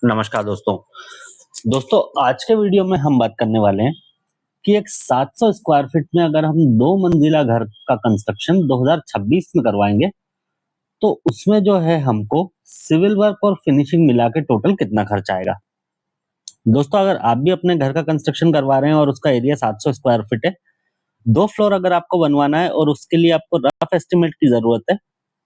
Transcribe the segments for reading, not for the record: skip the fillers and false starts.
नमस्कार दोस्तों। दोस्तों आज के वीडियो में हम बात करने वाले हैं कि एक 700 स्क्वायर फीट में अगर हम 2 मंजिला घर का कंस्ट्रक्शन 2026 में करवाएंगे, तो उसमें जो है हमको सिविल वर्क और फिनिशिंग मिला के टोटल कितना खर्च आएगा। दोस्तों अगर आप भी अपने घर का कंस्ट्रक्शन करवा रहे हैं और उसका एरिया 700 स्क्वायर फीट है, 2 फ्लोर अगर आपको बनवाना है और उसके लिए आपको रफ एस्टिमेट की ज़रूरत है,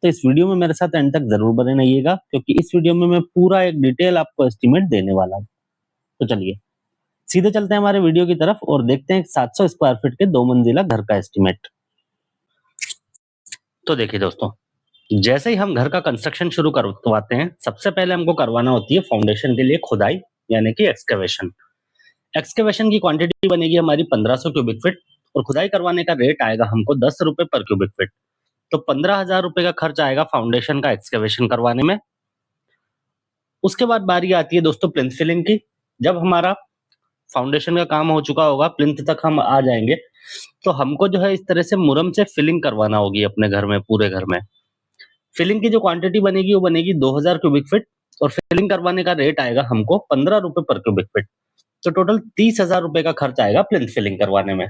तो इस वीडियो में मेरे साथ एंड तक ज़रूर बने रहिएगा क्योंकि इस वीडियो में मैं पूरा एक डिटेल आपको एस्टिमेट देने वाला हूँ। तो चलिए सीधे चलते हैं हमारे वीडियो की तरफ और देखते हैं 700 स्क्वायर फीट के 2 मंजिला घर का एस्टिमेट। तो देखिए दोस्तों, जैसे ही हम घर का कंस्ट्रक्शन शुरू करवाते हैं, सबसे पहले हमको करवाना होती है फाउंडेशन के लिए खुदाई यानी कि एक्सकवेशन। एक्सकवेशन की क्वांटिटी बनेगी हमारी 1500 क्यूबिक फीट और खुदाई करवाने का रेट आएगा हमको 10 रुपए पर क्यूबिक फीट। तो 15,000 रुपए का खर्च आएगा फाउंडेशन का एक्सकवेशन करवाने में। उसके बाद बारी आती है दोस्तों प्लिंथ फिलिंग की। जब हमारा फाउंडेशन का काम हो चुका होगा, प्लिंथ तक हम आ जाएंगे, तो हमको जो है इस तरह से मुरम से फिलिंग करवाना होगी अपने घर में, पूरे घर में। फिलिंग की जो क्वांटिटी बनेगी वो बनेगी 2000 क्यूबिक फीट और फिलिंग करवाने का रेट आएगा हमको 15 रुपए पर क्यूबिक फीट। तो टोटल 30,000 रुपए का खर्च आएगा प्लिंथ फिलिंग करवाने में।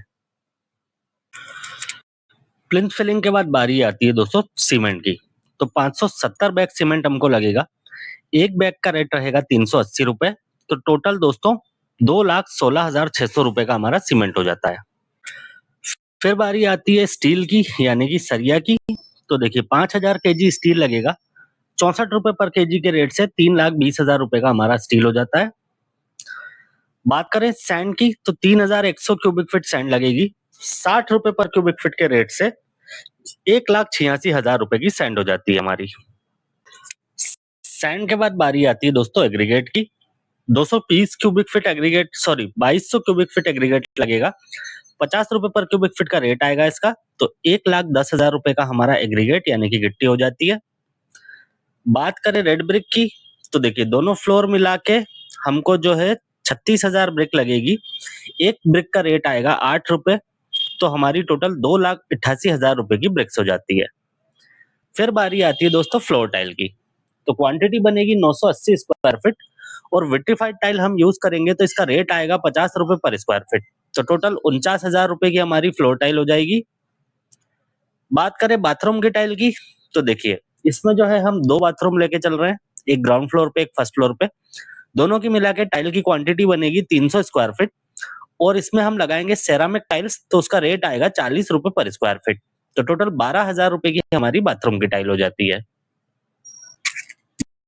प्लिंथ फिलिंग के बाद बारी आती है दोस्तों सीमेंट की। तो 570 बैग सीमेंट हमको लगेगा। एक बैग का रेट रहेगा 380 रुपए। तो टोटल दोस्तों 2,16,600 रुपए का हमारा सीमेंट हो जाता है। फिर बारी आती है स्टील की यानी कि सरिया की। तो देखिए 5,000 केजी स्टील लगेगा। 64 रुपए पर केजी के रेट से 3,20,000 रुपए का हमारा स्टील हो जाता है। बात करें सैंड की तो 3,100 क्यूबिक फीट सैंड लगेगी। 60 रुपए पर क्यूबिक फीट के रेट से 1,86,000 रुपए की सैंड हो जाती है हमारी। सैंड के बाद बारी आती है दोस्तों एग्रीगेट की। 220 cubic feet aggregate 2200 cubic feet aggregate लगेगा। 50 रुपए पर क्यूबिक फीट का रेट आएगा इसका। तो 1,10,000 रुपए का हमारा एग्रीगेट यानी कि गिट्टी हो जाती है। बात करें रेड ब्रिक की तो देखिए दोनों फ्लोर मिला के हमको जो है 36,000 ब्रिक लगेगी। एक ब्रिक का रेट आएगा 8 रुपए। तो हमारी टोटल 2,88,000 रुपए की ब्रिक्स हो जाती है। फिर बारी आती है दोस्तों फ्लोर टाइल की। तो क्वांटिटी बनेगी 980 स्क्वायर फीट और विट्रीफाइड टाइल हम यूज करेंगे तो इसका रेट आएगा 50 रुपए पर स्क्वायर फीट। तो टोटल 49,000 रुपए की हमारी फ्लोर टाइल हो जाएगी। बात करें बाथरूम की टाइल की तो देखिए इसमें जो है हम 2 बाथरूम लेके चल रहे हैं, एक ग्राउंड फ्लोर पे एक फर्स्ट फ्लोर पे। दोनों की मिला के टाइल की क्वांटिटी बनेगी 300 स्क्वायर फीट और इसमें हम लगाएंगे सेरामिक टाइल्स तो उसका रेट आएगा 40 रुपए पर स्क्वायर फीट। तो टोटल 12,000 रुपए की हमारी बाथरूम की टाइल हो जाती है।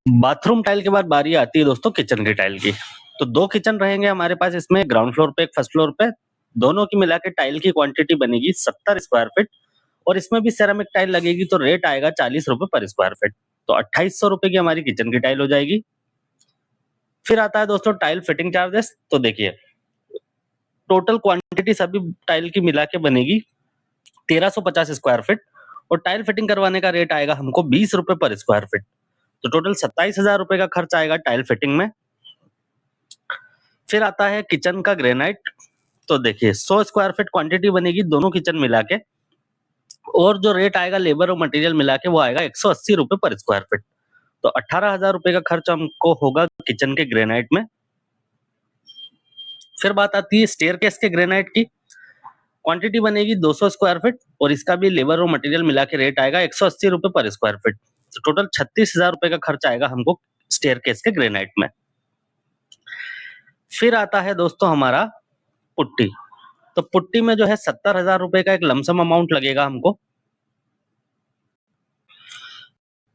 बाथरूम टाइल के बाद बारी आती है दोस्तों किचन की टाइल की। तो 2 किचन रहेंगे हमारे पास इसमें, ग्राउंड फ्लोर पे एक फर्स्ट फ्लोर पे। दोनों की मिला के टाइल की क्वांटिटी बनेगी 70 स्क्वायर फीट और इसमें भी सेरामिक टाइल लगेगी तो रेट आएगा 40 रुपए पर स्क्वायर फीट। तो 2,800 रुपए की हमारी किचन की टाइल हो जाएगी। फिर आता है दोस्तों टाइल फिटिंग चार्जेस। तो देखिए टोटल क्वांटिटी सभी टाइल की मिला के बनेगी 1350 स्क्वायर फीट और टाइल फिटिंग करवाने का रेट आएगा हमको 20 रुपए पर स्क्वायर फीट। तो टोटल 27,000 रुपए का खर्च आएगा टाइल फिटिंग में। फिर आता है किचन का ग्रेनाइट। तो देखिए 100 स्क्वायर फीट क्वांटिटी बनेगी दोनों किचन मिला के और जो रेट आएगा लेबर और मटेरियल मिला के वो आएगा 180 रुपए पर स्क्वायर फीट। तो 18,000 रुपए का खर्च हमको होगा किचन के ग्रेनाइट में। फिर बात आती है स्टेयरकेस के ग्रेनाइट की। क्वांटिटी बनेगी 200 स्क्वायर फीट और इसका भी लेबर और मटेरियल मिला के रेट आएगा 180 रुपए पर स्क्वायर फीट। तो टोटल 36,000 रुपए का खर्च आएगा हमको स्टेयरकेस के ग्रेनाइट में। फिर आता है दोस्तों हमारा पुट्टी। तो पुट्टी में जो है 70,000 रुपए का एक लमसम अमाउंट लगेगा हमको।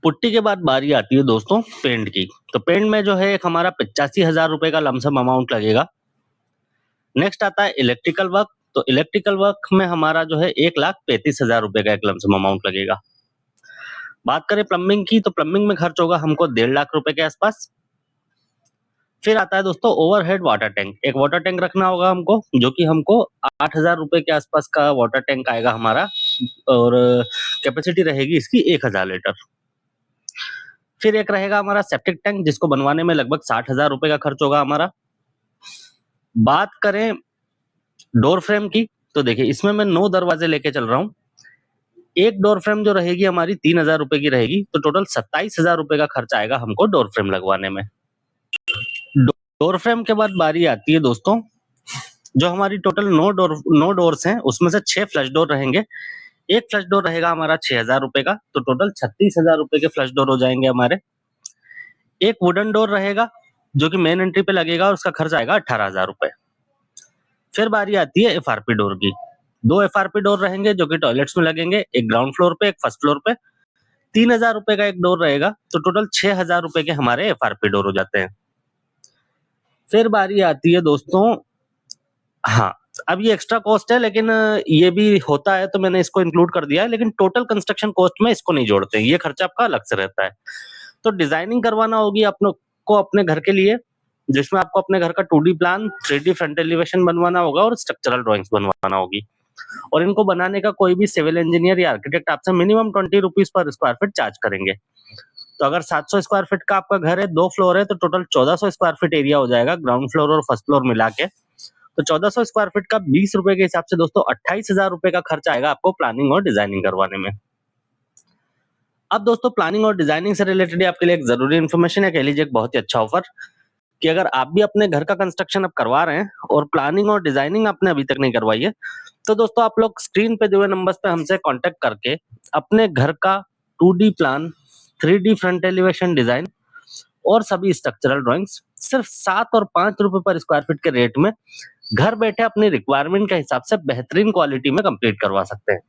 पुट्टी के बाद बारी आती है दोस्तों पेंट की। तो पेंट में जो है एक हमारा 85,000 रुपए का लमसम अमाउंट लगेगा। नेक्स्ट आता है इलेक्ट्रिकल वर्क। तो इलेक्ट्रिकल वर्क में हमारा जो है 1,35,000 रुपए का एक लमसम अमाउंट लगेगा। बात करें प्लम्बिंग की तो प्लम्बिंग में खर्च होगा हमको 1,50,000 रुपए के आसपास। फिर आता है दोस्तों ओवरहेड वाटर टैंक। एक वाटर टैंक रखना होगा हमको जो कि हमको 8,000 रुपए के आसपास का वाटर टैंक आएगा हमारा और कैपेसिटी रहेगी इसकी 1,000 लीटर। फिर एक रहेगा हमारा सेप्टिक टैंक जिसको बनवाने में लगभग 60,000 रुपए का खर्च होगा हमारा। बात करें डोर फ्रेम की तो देखिए इसमें मैं 9 दरवाजे लेके चल रहा हूँ। एक डोर फ्रेम जो रहेगी हमारी 3,000 रुपए की रहेगी। तो टोटल 27,000 रुपए का खर्च आएगा हमको डोर फ्रेम लगवाने में। डोर फ्रेम के बाद बारी आती है दोस्तों, जो हमारी टोटल 9 डोर्स हैं, उसमें से 6 फ्लश डोर रहेंगे। एक फ्लश डोर रहेगा हमारा 6,000 रुपए का, तो टोटल 36,000 रुपए के फ्लश डोर हो जाएंगे हमारे। एक वुडन डोर रहेगा, जो कि मेन एंट्री पे लगेगा और उसका खर्च आएगा 18,000 रुपए। फिर बारी आती है एफआरपी डोर की। 2 एफआरपी डोर रहेंगे जो कि टॉयलेट्स में लगेंगे, एक ग्राउंड फ्लोर पे, एक फर्स्ट फ्लोर पे। 3,000 रुपए का एक डोर रहेगा, तो टोटल 6,000 रुपए के हमारे एफआरपी डोर हो जाते हैं। फिर बारी आती है दोस्तों, हाँ, अब ये एक्स्ट्रा कॉस्ट है, लेकिन ये भी होता है तो मैंने इसको इंक्लूड कर दिया है, लेकिन टोटल कंस्ट्रक्शन कॉस्ट में इसको नहीं जोड़ते हैं, ये खर्चा आपका अलग से रहता है। तो डिजाइनिंग करवाना होगी आप लोग को अपने घर के लिए, जिसमें आपको अपने घर का 2D plan, 3D front elevation बनवाना होगा और स्ट्रक्चरल ड्राइंग्स बनवाना होगी। और इनको बनाने का कोई भी सिविल इंजीनियर या आर्किटेक्ट आपसे minimum 20 rupees per square feet charge करेंगे। तो अगर 700 स्क्वायर फीट का आपका घर है, 2 फ्लोर है, तो टोटल 1400 स्क्वायर फीट एरिया हो जाएगा, ग्राउंड फ्लोर और फर्स्ट फ्लोर मिला के। तो 1400 स्क्वायर फीट का 20 रुपए के हिसाब से दोस्तों 28,000 रुपए का खर्च आएगा आपको प्लानिंग और डिजाइनिंग करवाने में। अब दोस्तों प्लानिंग और डिजाइनिंग से रिलेटेड आपके लिए एक जरूरी इन्फॉर्मेशन है, कह लीजिए एक बहुत ही अच्छा ऑफर, कि अगर आप भी अपने घर का कंस्ट्रक्शन अब करवा रहे हैं और प्लानिंग और डिजाइनिंग आपने अभी तक नहीं करवाई है, तो दोस्तों आप लोग स्क्रीन पे दिए हुए नंबर्स पे हमसे कांटेक्ट करके अपने घर का 2D plan, 3D front elevation design और सभी स्ट्रक्चरल ड्राइंग्स सिर्फ 7 और 5 रुपए पर स्क्वायर फीट के रेट में घर बैठे अपनी रिक्वायरमेंट के हिसाब से बेहतरीन क्वालिटी में कंप्लीट करवा सकते हैं।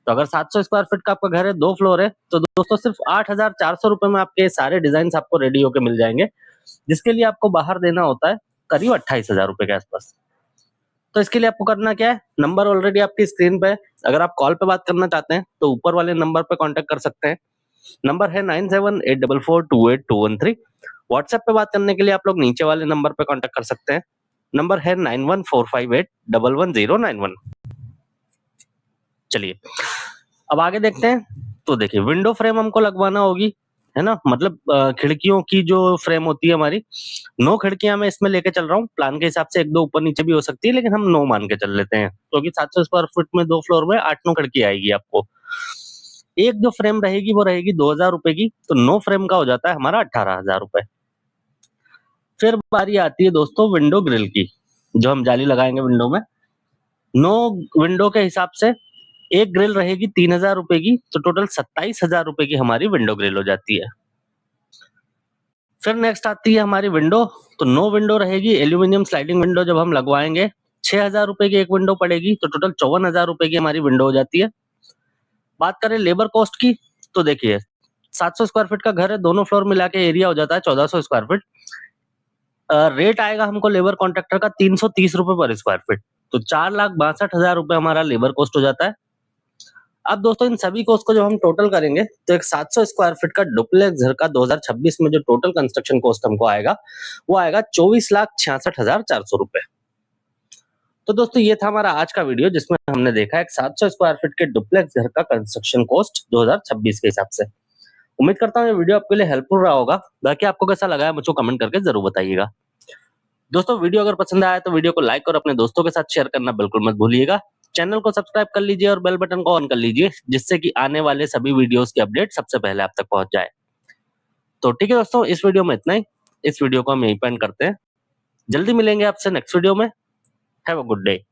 तो अगर 700 स्क्वायर फीट का आपका घर है, 2 फ्लोर है, तो दोस्तों सिर्फ 8,400 रुपए में आपके सारे डिजाइन आपको रेडी होके मिल जाएंगे, जिसके लिए आपको बाहर देना होता है करीब 28,000 रुपए के आसपास। तो इसके लिए आपको करना क्या है, नंबर ऑलरेडी आपकी स्क्रीन पे है। अगर आप कॉल पे बात करना चाहते हैं तो ऊपर वाले नंबर पे कांटेक्ट कर सकते हैं। नंबर है 9784428213। व्हाट्सएप पे बात करने के लिए आप लोग नीचे वाले नंबर पे कांटेक्ट कर सकते हैं। नंबर है 9145811191। चलिए अब आगे देखते हैं। तो देखिए विंडो फ्रेम हमको लगवाना होगी, है ना, मतलब खिड़कियों की जो फ्रेम होती है हमारी, 9 खिड़कियां मैं इसमें लेके चल रहा हूँ। प्लान के हिसाब से 1-2 ऊपर नीचे भी हो सकती है, लेकिन हम 9 मान के चल लेते हैं, क्योंकि 700 स्क्वायर फीट में 2 फ्लोर में 8-9 खिड़की आएगी आपको। एक जो फ्रेम रहेगी वो रहेगी 2,000 रुपए की, तो 9 फ्रेम का हो जाता है हमारा 18,000 रुपए। फिर बारी आती है दोस्तों विंडो ग्रिल की, जो हम जाली लगाएंगे विंडो में। 9 विंडो के हिसाब से एक ग्रिल रहेगी 3,000 रुपए की, तो टोटल 27,000 रुपए की हमारी विंडो ग्रिल हो जाती है। फिर नेक्स्ट आती है हमारी विंडो। तो 9 विंडो रहेगी, एल्यूमिनियम स्लाइडिंग विंडो जब हम लगवाएंगे 6,000 रुपए की एक विंडो पड़ेगी, तो टोटल 54,000 रुपए की हमारी विंडो हो जाती है। बात करें लेबर कॉस्ट की, तो देखिए 700 स्क्वायर फीट का घर है, दोनों फ्लोर मिला के एरिया हो जाता है 1400 स्क्वायर फीट। रेट आएगा हमको लेबर कॉन्ट्रैक्टर का 330 रुपए पर स्क्वायर फीट, तो 4,62,000 रुपए हमारा लेबर कॉस्ट हो जाता है। अब दोस्तों इन सभी कॉस्ट को जब हम टोटल करेंगे, तो एक 700 स्क्वायर फीट का डुप्लेक्स घर का 2026 में जो टोटल कंस्ट्रक्शन कॉस्ट हमको आएगा, वो आएगा 24,66,400 रुपए। तो दोस्तों ये था हमारा आज का वीडियो, जिसमें हमने देखा एक 700 स्क्वायर फीट के डुप्लेक्स घर का कंस्ट्रक्शन कॉस्ट 2026 के हिसाब से। उम्मीद करता हूँ ये वीडियो आपके लिए हेल्पफुल रहा होगा। बाकी आपको कैसा लगा है मुझको कमेंट करके जरूर बताइएगा। दोस्तों वीडियो अगर पसंद आया तो वीडियो को लाइक और अपने दोस्तों के साथ शेयर करना बिल्कुल मत भूलिएगा। चैनल को सब्सक्राइब कर लीजिए और बेल बटन को ऑन कर लीजिए, जिससे कि आने वाले सभी वीडियोस की अपडेट सबसे पहले आप तक पहुंच जाए। तो ठीक है दोस्तों, इस वीडियो में इतना ही। इस वीडियो को हम यहीं पे एंड करते हैं। जल्दी मिलेंगे आपसे नेक्स्ट वीडियो में। Have a good day.